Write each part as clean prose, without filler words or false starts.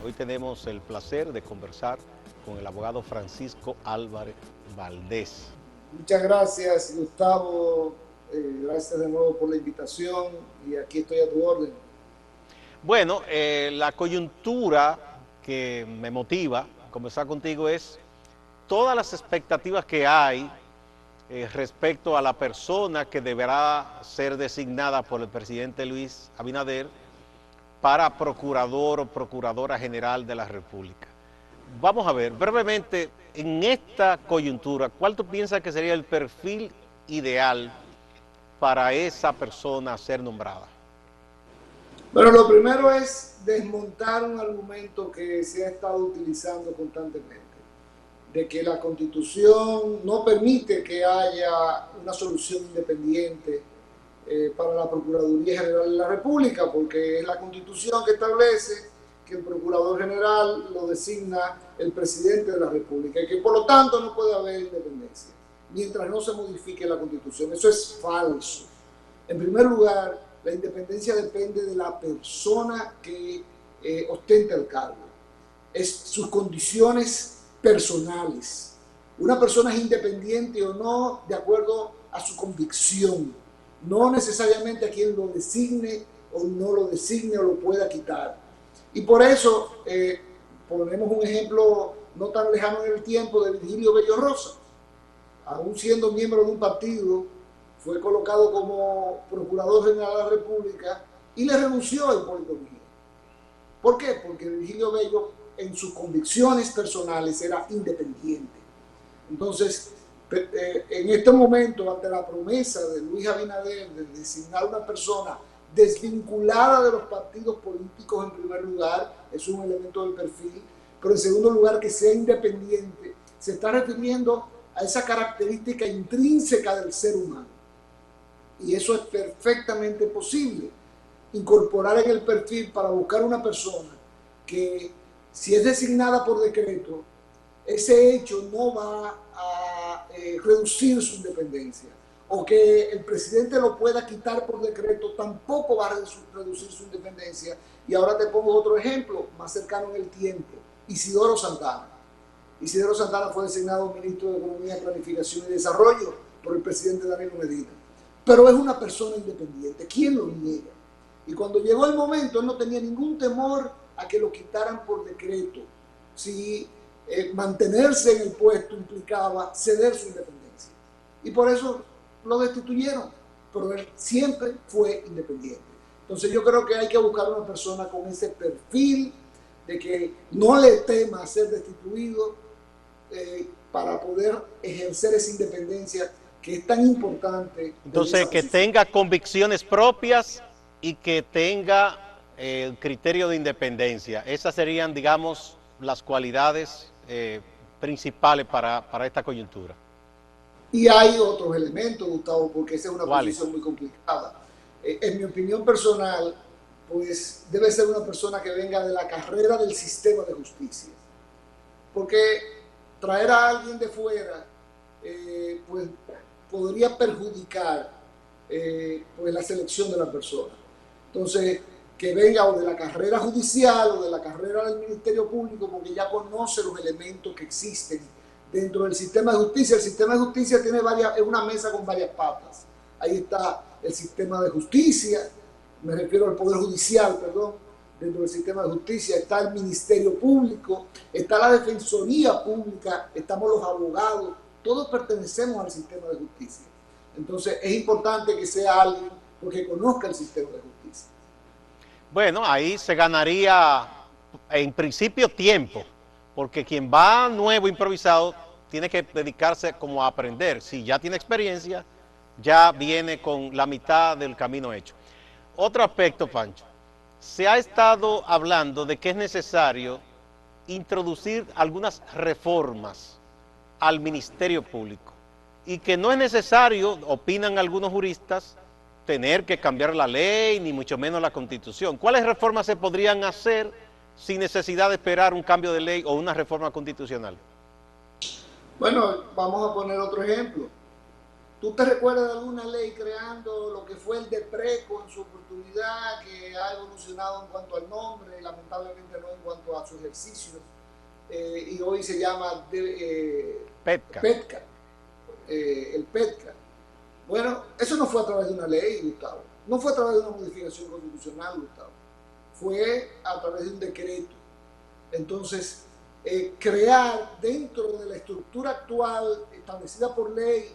Hoy tenemos el placer de conversar con el abogado Francisco Álvarez Valdés. Muchas gracias, Gustavo. Gracias de nuevo por la invitación y aquí estoy a tu orden. Bueno, la coyuntura que me motiva a conversar contigo es todas las expectativas que hay respecto a la persona que deberá ser designada por el presidente Luis Abinader para procurador o procuradora general de la República. Vamos a ver, brevemente, en esta coyuntura, ¿cuál tú piensas que sería el perfil ideal para esa persona ser nombrada? Bueno, lo primero es desmontar un argumento que se ha estado utilizando constantemente, de que la Constitución no permite que haya una solución independiente para la Procuraduría General de la República, porque es la Constitución que establece que el Procurador General lo designa el Presidente de la República y que por lo tanto no puede haber independencia mientras no se modifique la Constitución. Eso es falso. En primer lugar, la independencia depende de la persona que ostenta el cargo. Es sus condiciones personales. Una persona es independiente o no de acuerdo a su convicción, no necesariamente a quien lo designe o no lo designe o lo pueda quitar. Y por eso ponemos un ejemplo no tan lejano en el tiempo de Virgilio Bello Rosa. Aún siendo miembro de un partido, fue colocado como Procurador General de la República y le renunció a Hipólito Mejía. ¿Por qué? Porque Virgilio Bello en sus convicciones personales era independiente. Entonces, en este momento, ante la promesa de Luis Abinader de designar una persona desvinculada de los partidos políticos en primer lugar, es un elemento del perfil, pero en segundo lugar que sea independiente, se está refiriendo a esa característica intrínseca del ser humano. Y eso es perfectamente posible, incorporar en el perfil para buscar una persona que, si es designada por decreto, ese hecho no va a reducir su independencia, o que el presidente lo pueda quitar por decreto, tampoco va a reducir su independencia. Y ahora te pongo otro ejemplo más cercano en el tiempo: Isidoro Santana. Isidoro Santana fue designado ministro de Economía, Planificación y Desarrollo por el presidente Danilo Medina, pero es una persona independiente. ¿Quién lo niega? Y cuando llegó el momento, él no tenía ningún temor a que lo quitaran por decreto, si mantenerse en el puesto implicaba ceder su independencia. Y por eso lo destituyeron, pero él siempre fue independiente. Entonces yo creo que hay que buscar una persona con ese perfil de que no le tema a ser destituido para poder ejercer esa independencia que es tan importante. Entonces, que tenga convicciones propias y que tenga el criterio de independencia. Esas serían, digamos, las cualidades principales para esta coyuntura. Y hay otros elementos, Gustavo, porque esa es una ¿Cuáles? posición muy complicada. En mi opinión personal, pues debe ser una persona que venga de la carrera del sistema de justicia. Porque traer a alguien de fuera, pues podría perjudicar pues la selección de la persona. Entonces, que venga o de la carrera judicial o de la carrera del Ministerio Público, porque ya conoce los elementos que existen dentro del sistema de justicia. El sistema de justicia tiene es una mesa con varias patas. Ahí está el sistema de justicia, me refiero al Poder Judicial, perdón. Dentro del sistema de justicia está el Ministerio Público, está la Defensoría Pública, estamos los abogados, todos pertenecemos al sistema de justicia. Entonces es importante que sea alguien porque conozca el sistema de justicia. Bueno, ahí se ganaría en principio tiempo, porque quien va nuevo, improvisado, tiene que dedicarse como a aprender. Si ya tiene experiencia, ya viene con la mitad del camino hecho. Otro aspecto, Pancho, se ha estado hablando de que es necesario introducir algunas reformas al Ministerio Público y que no es necesario, opinan algunos juristas, tener que cambiar la ley, ni mucho menos la Constitución. ¿Cuáles reformas se podrían hacer sin necesidad de esperar un cambio de ley o una reforma constitucional? Bueno, vamos a poner otro ejemplo. ¿Tú te recuerdas de alguna ley creando lo que fue el DEPRECO en su oportunidad, que algo no evolucionado en cuanto al nombre, lamentablemente no en cuanto a su ejercicio, y hoy se llama PETCA. PETCA, el PETCA. Bueno, eso no fue a través de una ley, Gustavo, no fue a través de una modificación constitucional, Gustavo, fue a través de un decreto. Entonces, crear dentro de la estructura actual establecida por ley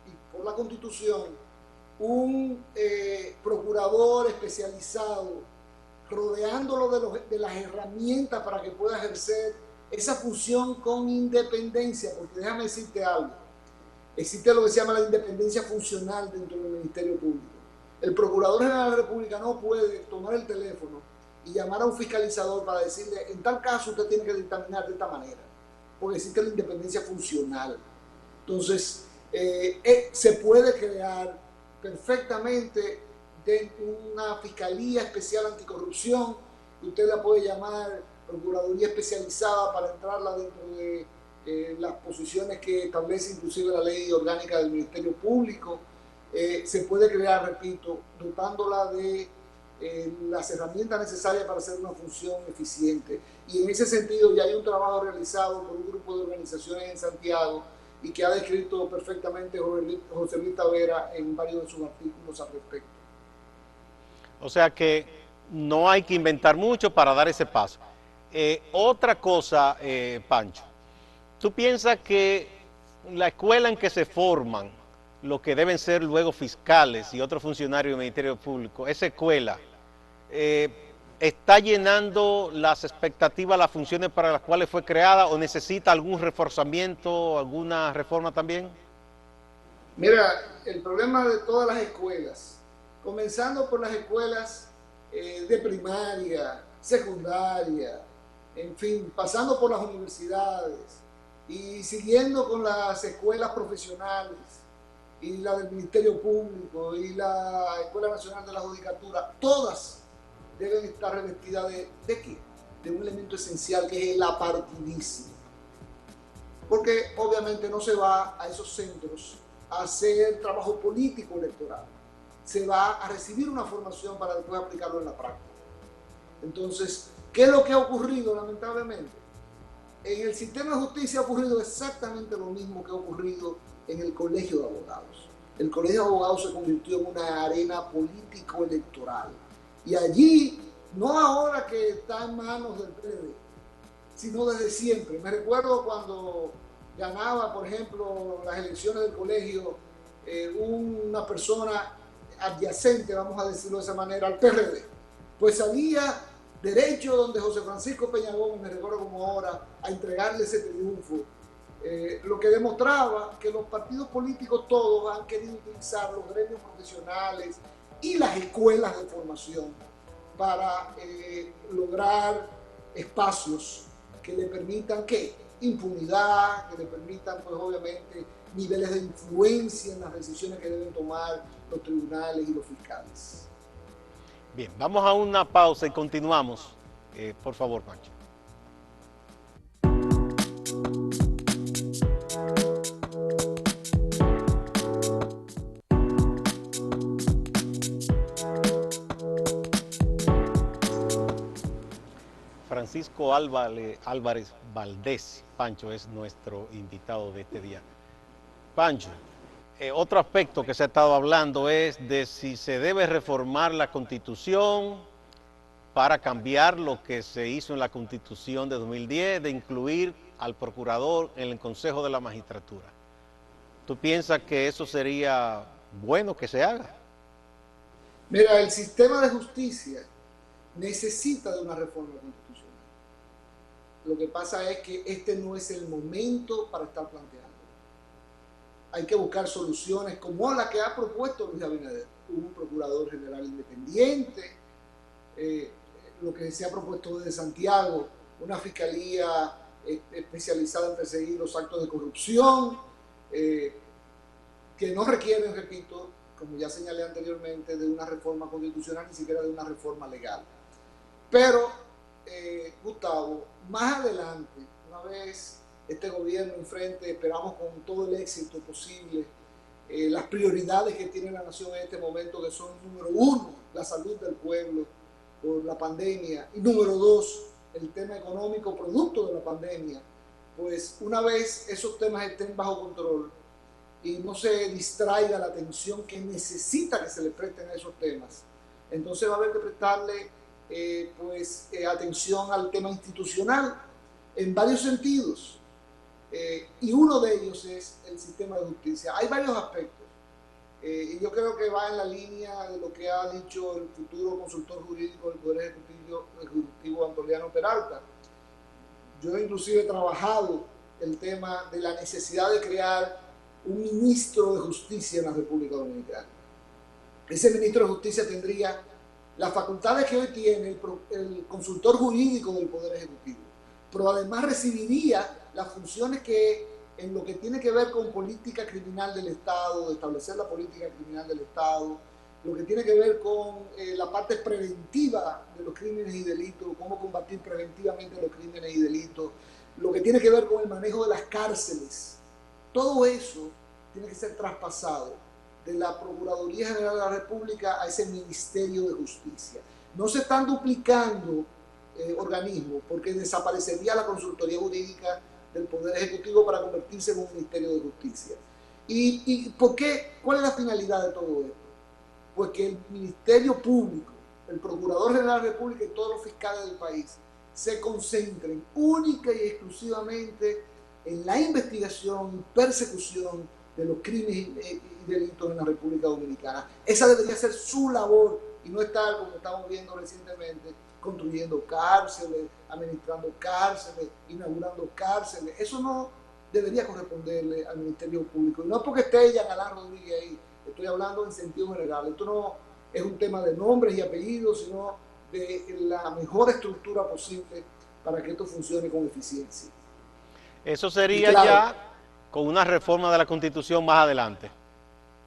y por la Constitución un procurador especializado, rodeándolo de las herramientas para que pueda ejercer esa función con independencia, porque déjame decirte algo, existe lo que se llama la independencia funcional dentro del Ministerio Público. El Procurador General de la República no puede tomar el teléfono y llamar a un fiscalizador para decirle, en tal caso usted tiene que dictaminar de esta manera, porque existe la independencia funcional. Entonces, se puede crear perfectamente de una Fiscalía Especial Anticorrupción, usted la puede llamar Procuraduría Especializada para entrarla dentro de las posiciones que establece inclusive la Ley Orgánica del Ministerio Público. Se puede crear, repito, dotándola de las herramientas necesarias para hacer una función eficiente. Y en ese sentido ya hay un trabajo realizado por un grupo de organizaciones en Santiago y que ha descrito perfectamente José Luis Tavera en varios de sus artículos al respecto. O sea que no hay que inventar mucho para dar ese paso. Otra cosa, Pancho, ¿tú piensas que la escuela en que se forman lo que deben ser luego fiscales y otros funcionarios del Ministerio Público, esa escuela, está llenando las expectativas, las funciones para las cuales fue creada o necesita algún reforzamiento, alguna reforma también? Mira, el problema de todas las escuelas, comenzando por las escuelas de primaria, secundaria, en fin, pasando por las universidades y siguiendo con las escuelas profesionales y la del Ministerio Público y la Escuela Nacional de la Judicatura, todas deben estar revestidas ¿de qué? De un elemento esencial que es el apartidismo. Porque obviamente no se va a esos centros a hacer trabajo político electoral, se va a recibir una formación para después aplicarlo en la práctica. Entonces, ¿qué es lo que ha ocurrido lamentablemente? En el sistema de justicia ha ocurrido exactamente lo mismo que ha ocurrido en el Colegio de Abogados. El Colegio de Abogados se convirtió en una arena político-electoral. Y allí, no ahora que está en manos del PLD, sino desde siempre. Me recuerdo cuando ganaba, por ejemplo, las elecciones del colegio, una persona adyacente, vamos a decirlo de esa manera, al PRD. Pues salía derecho donde José Francisco Peña Gómez, me recuerdo como ahora, a entregarle ese triunfo. Lo que demostraba que los partidos políticos todos han querido utilizar los gremios profesionales y las escuelas de formación para lograr espacios que le permitan, ¿qué? Impunidad, que le permitan, pues obviamente, niveles de influencia en las decisiones que deben tomar los tribunales y los fiscales. Bien, vamos a una pausa y continuamos. Por favor, Pancho. Francisco Álvarez Valdés, Pancho, es nuestro invitado de este día. Pancho, otro aspecto que se ha estado hablando es de si se debe reformar la Constitución para cambiar lo que se hizo en la Constitución de 2010, de incluir al procurador en el Consejo de la Magistratura. ¿Tú piensas que eso sería bueno que se haga? Mira, el sistema de justicia necesita de una reforma constitucional. Lo que pasa es que este no es el momento para estar planteando. Hay que buscar soluciones como la que ha propuesto Luis Abinader, un procurador general independiente, lo que se ha propuesto desde Santiago, una fiscalía especializada en perseguir los actos de corrupción, que no requieren, repito, como ya señalé anteriormente, de una reforma constitucional, ni siquiera de una reforma legal. Pero, Gustavo, más adelante, una vez este gobierno enfrente, esperamos con todo el éxito posible, las prioridades que tiene la nación en este momento, que son, número uno, la salud del pueblo, por la pandemia, y número dos, el tema económico producto de la pandemia, pues una vez esos temas estén bajo control y no se distraiga la atención que necesita que se le presten a esos temas, entonces va a haber que prestarle atención al tema institucional en varios sentidos. Y uno de ellos es el sistema de justicia. Hay varios aspectos. Y yo creo que va en la línea de lo que ha dicho el futuro consultor jurídico del Poder Ejecutivo Antoliano Peralta. Yo inclusive he trabajado el tema de la necesidad de crear un ministro de justicia en la República Dominicana. Ese ministro de justicia tendría las facultades que hoy tiene el consultor jurídico del Poder Ejecutivo, pero además recibiría las funciones que en lo que tiene que ver con política criminal del Estado, de establecer la política criminal del Estado, lo que tiene que ver con la parte preventiva de los crímenes y delitos, cómo combatir preventivamente los crímenes y delitos, lo que tiene que ver con el manejo de las cárceles. Todo eso tiene que ser traspasado de la Procuraduría General de la República a ese Ministerio de Justicia. No se están duplicando organismos, porque desaparecería la consultoría jurídica del Poder Ejecutivo para convertirse en un Ministerio de Justicia. ¿Y por qué? ¿Cuál es la finalidad de todo esto? Pues que el Ministerio Público, el Procurador General de la República y todos los fiscales del país se concentren única y exclusivamente en la investigación y persecución de los crímenes y delitos en la República Dominicana. Esa debería ser su labor y no estar, como estamos viendo recientemente, construyendo cárceles, administrando cárceles, inaugurando cárceles. Eso no debería corresponderle al Ministerio Público. Y no es porque esté Jean Alain Rodríguez ahí, estoy hablando en sentido general. Esto no es un tema de nombres y apellidos, sino de la mejor estructura posible para que esto funcione con eficiencia. Eso sería ya con una reforma de la Constitución más adelante.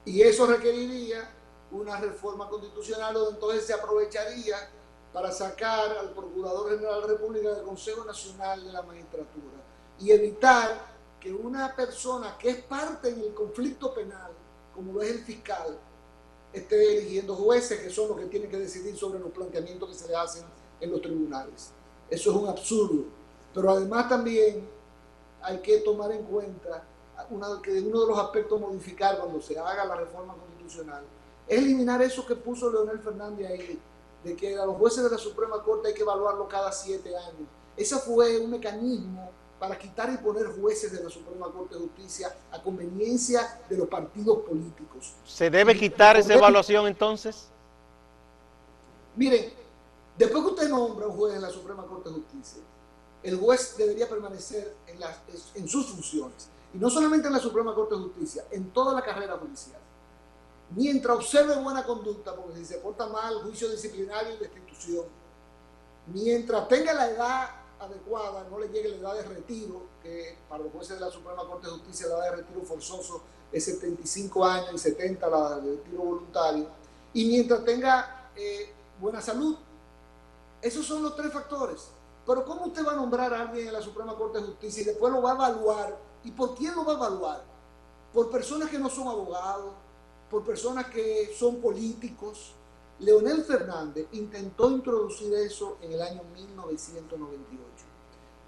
Y eso requeriría una reforma constitucional donde entonces se aprovecharía para sacar al Procurador General de la República del Consejo Nacional de la Magistratura y evitar que una persona que es parte en el conflicto penal, como lo es el fiscal, esté eligiendo jueces que son los que tienen que decidir sobre los planteamientos que se le hacen en los tribunales. Eso es un absurdo. Pero además también hay que tomar en cuenta que uno de los aspectos a modificar cuando se haga la reforma constitucional es eliminar eso que puso Leonel Fernández ahí, de que a los jueces de la Suprema Corte hay que evaluarlo cada 7 años. Ese fue un mecanismo para quitar y poner jueces de la Suprema Corte de Justicia a conveniencia de los partidos políticos. ¿Se debe quitar esa evaluación entonces? Miren, después que usted nombra a un juez en la Suprema Corte de Justicia, el juez debería permanecer en sus funciones. Y no solamente en la Suprema Corte de Justicia, en toda la carrera judicial. Mientras observe buena conducta, porque si se porta mal, juicio disciplinario y destitución. Mientras tenga la edad adecuada, no le llegue la edad de retiro, que para los jueces de la Suprema Corte de Justicia la edad de retiro forzoso es 75 años y 70 la de retiro voluntario. Y mientras tenga buena salud. Esos son los 3 factores. Pero ¿cómo usted va a nombrar a alguien en la Suprema Corte de Justicia y después lo va a evaluar? ¿Y por quién lo va a evaluar? Por personas que no son abogados, por personas que son políticos. Leonel Fernández intentó introducir eso en el año 1998.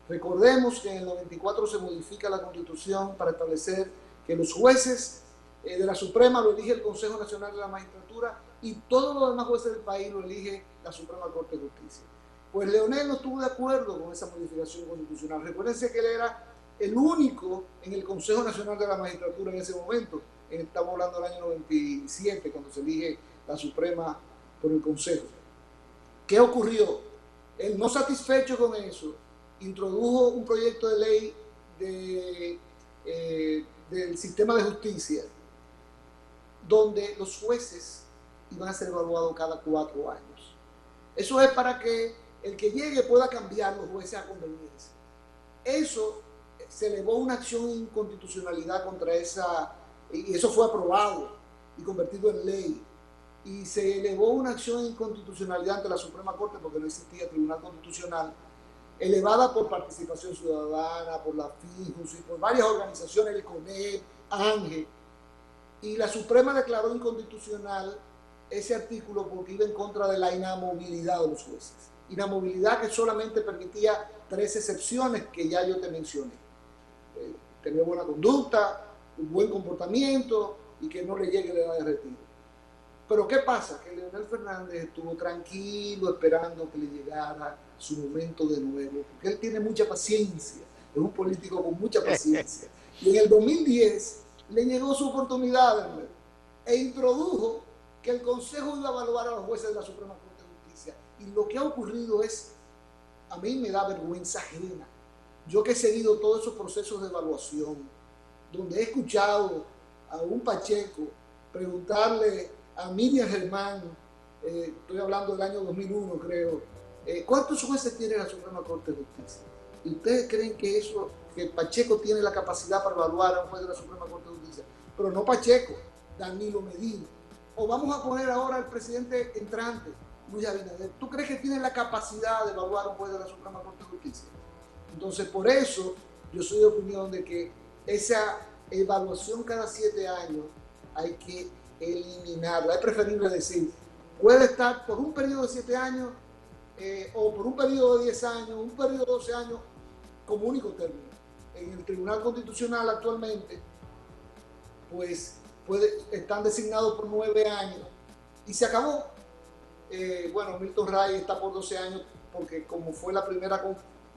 Recordemos que en el 94 se modifica la Constitución para establecer que los jueces de la Suprema lo elige el Consejo Nacional de la Magistratura y todos los demás jueces del país lo elige la Suprema Corte de Justicia. Pues Leonel no estuvo de acuerdo con esa modificación constitucional. Recuérdense que él era el único en el Consejo Nacional de la Magistratura en ese momento. Estamos hablando del año 97, cuando se elige la Suprema por el Consejo. ¿Qué ocurrió? Él, no satisfecho con eso, introdujo un proyecto de ley del sistema de justicia, donde los jueces iban a ser evaluados cada 4 años. Eso es para que el que llegue pueda cambiar los jueces a conveniencia. Eso se elevó una acción de inconstitucionalidad contra esa, y eso fue aprobado y convertido en ley. Y se elevó una acción de inconstitucionalidad ante la Suprema Corte porque no existía Tribunal Constitucional, elevada por Participación Ciudadana, por la FIJUS y por varias organizaciones, el CONEP, ANGE. Y la Suprema declaró inconstitucional ese artículo porque iba en contra de la inamovilidad de los jueces. Inamovilidad que solamente permitía 3 excepciones que ya yo te mencioné. Tener buena conducta, un buen comportamiento y que no le llegue la edad de retiro. Pero ¿qué pasa? Que Leonel Fernández estuvo tranquilo esperando que le llegara su momento de nuevo, porque él tiene mucha paciencia, es un político con mucha paciencia. Y en el 2010 le llegó su oportunidad de nuevo e introdujo que el Consejo iba a evaluar a los jueces de la Suprema Corte de Justicia. Y lo que ha ocurrido es, a mí me da vergüenza ajena. Yo que he seguido todos esos procesos de evaluación, donde he escuchado a un Pacheco preguntarle a Miriam Germán, estoy hablando del año 2001 creo, ¿cuántos jueces tiene la Suprema Corte de Justicia? ¿Y ustedes creen que eso, que Pacheco tiene la capacidad para evaluar a un juez de la Suprema Corte de Justicia? Pero no Pacheco, Danilo Medina. O vamos a poner ahora al presidente entrante, Luis Abinader. ¿Tú crees que tiene la capacidad de evaluar a un juez de la Suprema Corte de Justicia? Entonces, por eso yo soy de opinión de que esa evaluación cada 7 años hay que eliminarla. Es preferible decir, puede estar por un periodo de 7 años o por un periodo de 10 años, un periodo de 12 años, como único término. En el Tribunal Constitucional actualmente, pues están designados por 9 años y se acabó. Bueno, Milton Ray está por 12 años porque como fue la primera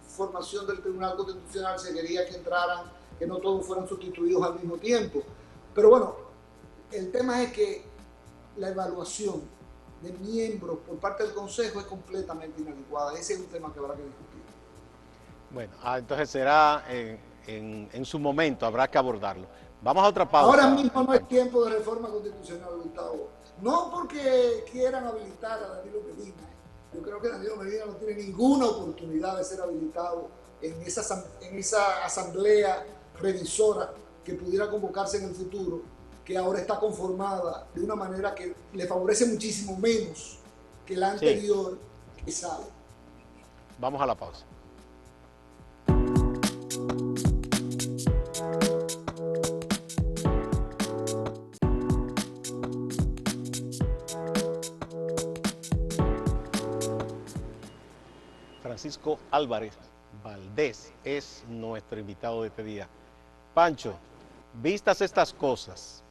formación del Tribunal Constitucional, se quería que entraran, que no todos fueran sustituidos al mismo tiempo. Pero bueno, el tema es que la evaluación de miembros por parte del Consejo es completamente inadecuada. Ese es un tema que habrá que discutir. Bueno, entonces será en su momento, habrá que abordarlo. Vamos a otra pausa. Ahora mismo no es tiempo de reforma constitucional, Gustavo. No porque quieran habilitar a Danilo Medina. Yo creo que Danilo Medina no tiene ninguna oportunidad de ser habilitado en esa asamblea revisora que pudiera convocarse en el futuro, que ahora está conformada de una manera que le favorece muchísimo menos que la anterior, sí, que sabe. Vamos a la pausa. Francisco Álvarez Valdés es nuestro invitado de este día. Pancho, vistas estas cosas,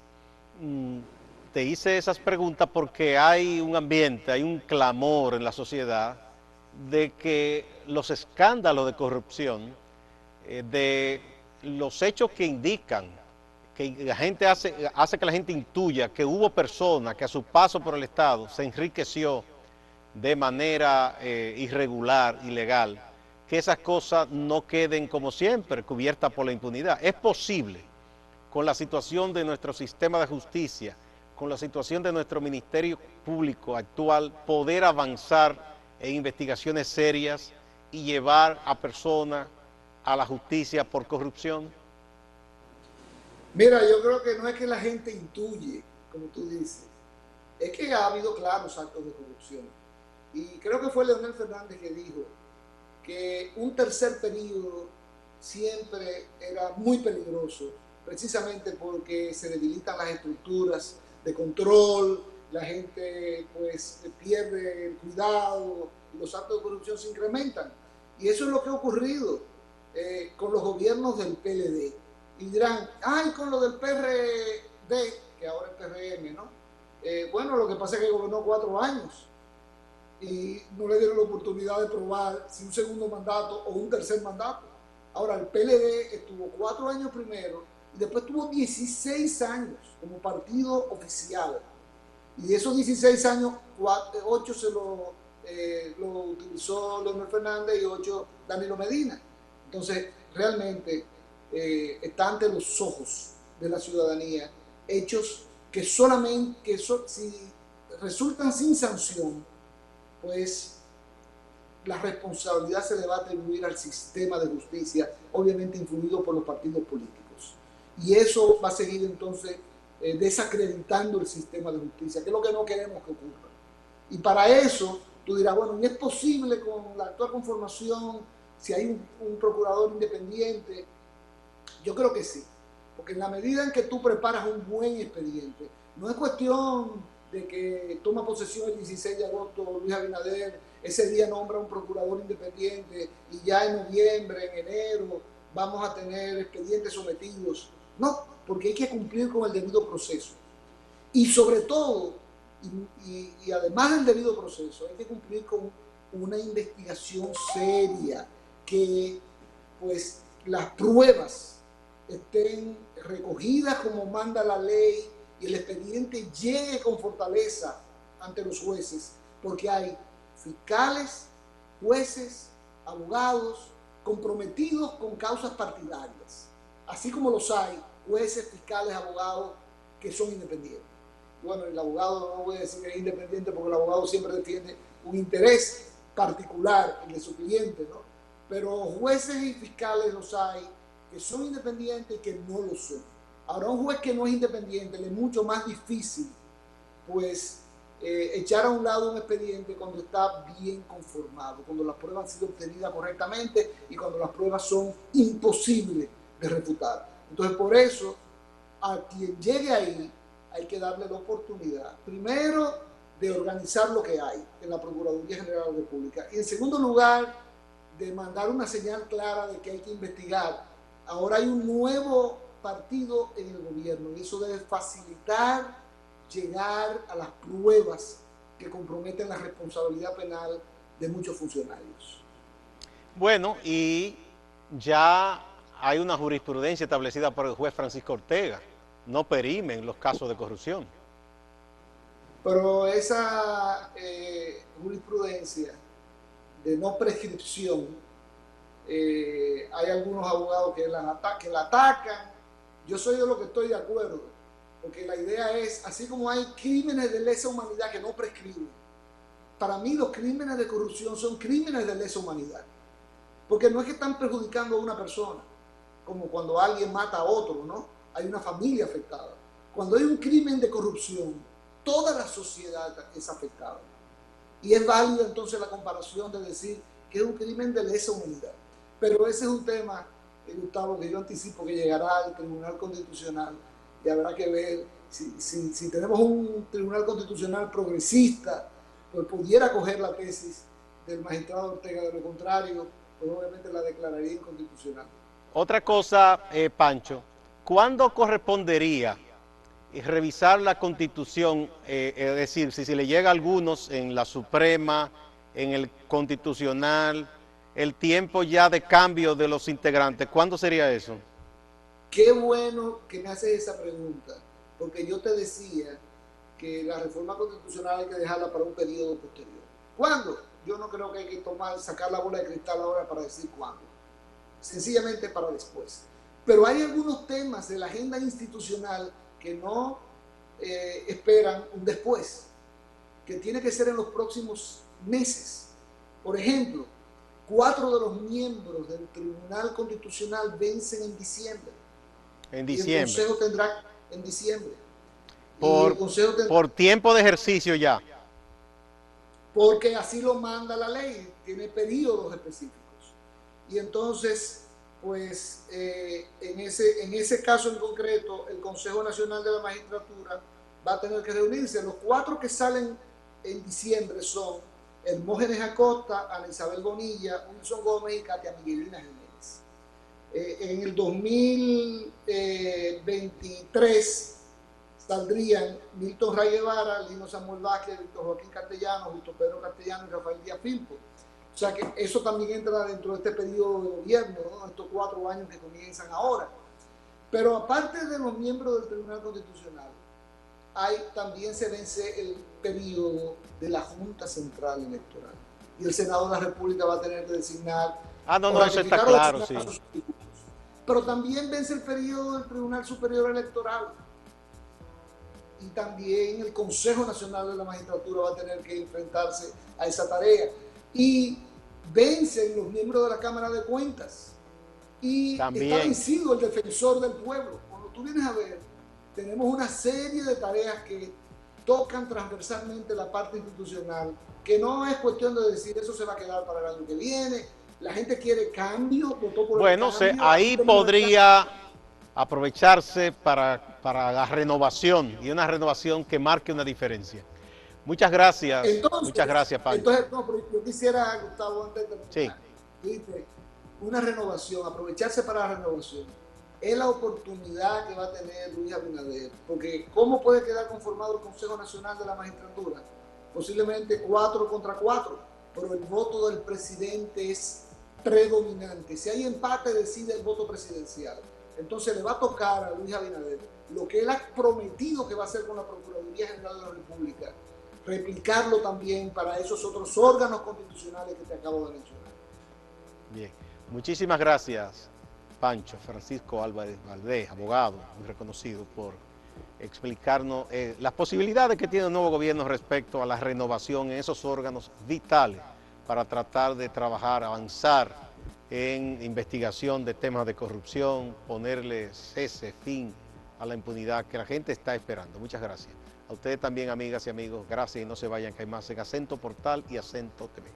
te hice esas preguntas porque hay un ambiente, hay un clamor en la sociedad de que los escándalos de corrupción, de los hechos que indican, que la gente hace que la gente intuya que hubo personas que a su paso por el Estado se enriqueció de manera irregular, ilegal, que esas cosas no queden como siempre cubiertas por la impunidad. Es posible, con la situación de nuestro sistema de justicia, con la situación de nuestro Ministerio Público actual, poder avanzar en investigaciones serias y llevar a personas a la justicia por corrupción. Mira, yo creo que no es que la gente intuye, como tú dices, es que ha habido claros actos de corrupción. Y creo que fue Leonel Fernández que dijo que un tercer periodo siempre era muy peligroso, precisamente porque se debilitan las estructuras de control, la gente pues pierde el cuidado, los actos de corrupción se incrementan. Y eso es lo que ha ocurrido con los gobiernos del PLD. Y dirán, ay, con lo del PRD, que ahora es PRM, ¿no? Bueno, lo que pasa es que gobernó 4 años y no le dieron la oportunidad de probar si un segundo mandato o un tercer mandato. Ahora, el PLD estuvo 4 años primero y después tuvo 16 años como partido oficial. Y de esos 16 años, 8 se lo utilizó Leonel Fernández y 8 Danilo Medina. Entonces, realmente está ante los ojos de la ciudadanía hechos que solamente, si resultan sin sanción, pues la responsabilidad se le va a atribuir al sistema de justicia, obviamente influido por los partidos políticos. Y eso va a seguir entonces desacreditando el sistema de justicia, que es lo que no queremos que ocurra. Y para eso, tú dirás, bueno, ¿y es posible con la actual conformación, si hay un procurador independiente? Yo creo que sí, porque en la medida en que tú preparas un buen expediente, no es cuestión de que toma posesión el 16 de agosto Luis Abinader, ese día nombra un procurador independiente y ya en noviembre, en enero, vamos a tener expedientes sometidos. No, porque hay que cumplir con el debido proceso. Y sobre todo, y además del debido proceso, hay que cumplir con una investigación seria, que pues las pruebas estén recogidas como manda la ley y el expediente llegue con fortaleza ante los jueces, porque hay fiscales, jueces, abogados comprometidos con causas partidarias, así como los hay jueces, fiscales, abogados que son independientes. Bueno, el abogado no voy a decir que es independiente porque el abogado siempre defiende un interés particular, el de su cliente, ¿no? Pero jueces y fiscales los hay que son independientes y que no lo son. Ahora, un juez que no es independiente le es mucho más difícil, pues, echar a un lado un expediente cuando está bien conformado, cuando las pruebas han sido obtenidas correctamente y cuando las pruebas son imposibles de refutar. Entonces, por eso, a quien llegue ahí, hay que darle la oportunidad, primero, de organizar lo que hay en la Procuraduría General de la República, y en segundo lugar, de mandar una señal clara de que hay que investigar. Ahora hay un nuevo partido en el gobierno y eso debe facilitar llegar a las pruebas que comprometen la responsabilidad penal de muchos funcionarios. Bueno, y ya hay una jurisprudencia establecida por el juez Francisco Ortega. No perimen los casos de corrupción. Pero esa jurisprudencia de no prescripción, hay algunos abogados que la atacan. Yo soy de lo que estoy de acuerdo, porque la idea es, así como hay crímenes de lesa humanidad que no prescriben, para mí los crímenes de corrupción son crímenes de lesa humanidad, porque no es que están perjudicando a una persona, como cuando alguien mata a otro, ¿no? Hay una familia afectada. Cuando hay un crimen de corrupción, toda la sociedad es afectada. Y es válida entonces la comparación de decir que es un crimen de lesa humanidad. Pero ese es un tema, Gustavo, que yo anticipo que llegará al Tribunal Constitucional y habrá que ver si tenemos un Tribunal Constitucional progresista, pues pudiera coger la tesis del magistrado Ortega. De lo contrario, pues obviamente la declararía inconstitucional. Otra cosa, Pancho, ¿cuándo correspondería revisar la Constitución? Es decir, si se le llega a algunos en la Suprema, en el Constitucional, el tiempo ya de cambio de los integrantes, ¿cuándo sería eso? Qué bueno que me haces esa pregunta, porque yo te decía que la reforma constitucional hay que dejarla para un periodo posterior. ¿Cuándo? Yo no creo que hay que sacar la bola de cristal ahora para decir cuándo. Sencillamente para después. Pero hay algunos temas de la agenda institucional que no esperan un después, que tiene que ser en los próximos meses. Por ejemplo, 4 de los miembros del Tribunal Constitucional vencen en diciembre. En diciembre. Y el Consejo tendrá en diciembre. Por tiempo de ejercicio ya. Porque así lo manda la ley, tiene periodos específicos. Y entonces, pues, en ese caso en concreto, el Consejo Nacional de la Magistratura va a tener que reunirse. Los 4 que salen en diciembre son Hermógenes Acosta, Ana Isabel Bonilla, Wilson Gómez y Katia Miguelina Jiménez. En el 2023 saldrían Milton Ray Guevara, Lino Samuel Vázquez, Víctor Joaquín Castellano, Justo Pedro Castellano y Rafael Díaz Filpo. O sea que eso también entra dentro de este periodo de gobierno, ¿no? Estos 4 años que comienzan ahora. Pero aparte de los miembros del Tribunal Constitucional, también se vence el periodo de la Junta Central Electoral. Y el Senado de la República va a tener que designar... No, eso está claro, sí. Pero también vence el periodo del Tribunal Superior Electoral. Y también el Consejo Nacional de la Magistratura va a tener que enfrentarse a esa tarea. Y vencen los miembros de la Cámara de Cuentas. Y también está vencido el Defensor del Pueblo. Cuando tú vienes a ver, tenemos una serie de tareas que tocan transversalmente la parte institucional, que no es cuestión de decir eso se va a quedar para el año que viene. La gente quiere cambio, votó por el cambio. Ahí aprovecharse para la renovación, y una renovación que marque una diferencia. Muchas gracias, Pancho. Entonces, no, pero yo quisiera, Gustavo, antes de terminar, Sí. ¿viste? Una renovación, aprovecharse para la renovación, es la oportunidad que va a tener Luis Abinader, porque ¿cómo puede quedar conformado el Consejo Nacional de la Magistratura? Posiblemente 4 contra 4, pero el voto del presidente es predominante. Si hay empate, decide el voto presidencial. Entonces le va a tocar a Luis Abinader lo que él ha prometido que va a hacer con la Procuraduría General de la República, replicarlo también para esos otros órganos constitucionales que te acabo de mencionar. Bien, muchísimas gracias, Pancho Francisco Álvarez Valdés, abogado muy reconocido, por explicarnos las posibilidades que tiene el nuevo gobierno respecto a la renovación en esos órganos vitales para tratar de trabajar, avanzar en investigación de temas de corrupción, ponerle cese, fin a la impunidad que la gente está esperando. Muchas gracias. A ustedes también, amigas y amigos, gracias, y no se vayan, que hay más en Acento Portal y Acento TV.